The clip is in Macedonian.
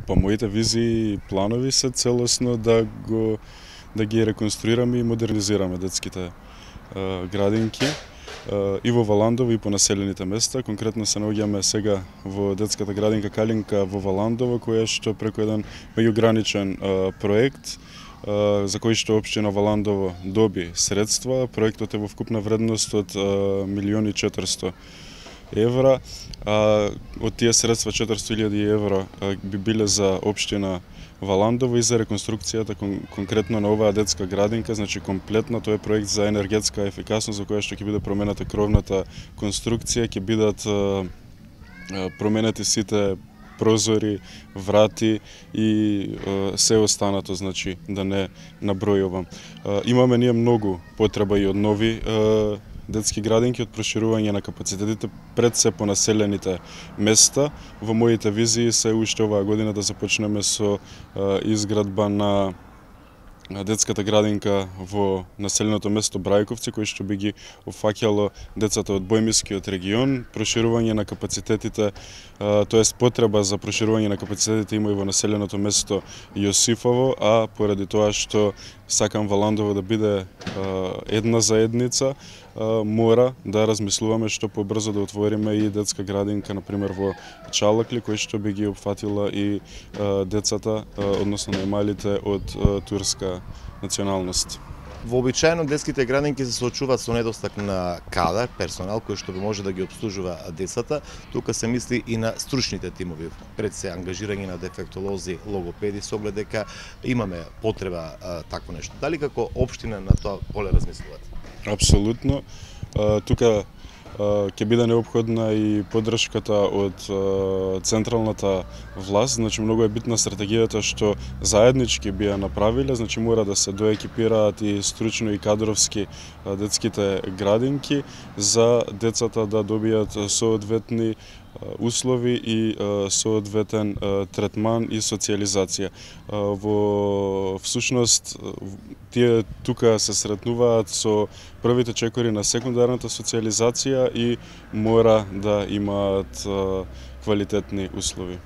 Па моите визии и планови се целосно да ги реконструираме и модернизираме детските градинки и во Валандово и по населените места. Конкретно се наоѓаме сега во детската градинка Калинка во Валандово, која што преку еден меѓуграничен проект за кој што општина Валандово доби средства. Проектот е во вкупна вредност од 1.400.000 евра. Од тие средства 400.000 евра би биле за општина Валандово и за реконструкцијата конкретно на оваа детска градинка, значи комплетно тој е проект за енергетска ефикасност, во која што ќе биде променета кровната конструкција, ќе бидат променети сите прозори, врати и се останато, значи да не набројувам. Имаме ние многу потреба и од нови детски градинки, од проширување на капацитетите пред се по населените места. Во моите визии се уште оваа година да започнеме со изградба на детската градинка во населеното место Брајковци, кој што би ги опфаќало децата од Бојмискиот регион. Проширување на капацитетите, тоест потреба за проширување на капацитетите има и во населеното место Јосифово, а поради тоа што сакам Валандово да биде една заедница, мора да размислуваме што побрзо да отвориме и детска градинка, например во Чалакли, кој што би ги опфатила и децата, односно најмалите од турска националност. Вообичаено детските градинки се соочуваат со недостаток на кадар, персонал кој што може да ги обслужува децата. Тука се мисли и на стручните тимови, пред се ангажирање на дефектолози, логопеди, со оглед дека имаме потреба такво нешто. Дали како општина на тоа поле размислувате? Апсолутно. Тука ќе биде неопходна и поддршката од централната власт, значи многу е битна стратегијата што заеднички би ја направиле, значи мора да се доекипираат и стручно и кадровски детските градинки за децата да добијат соодветни услови и соодветен третман и социјализација. Во всушност тие тука се сретнуваат со првите чекори на секундарната социјализација и мора да имаат квалитетни услови.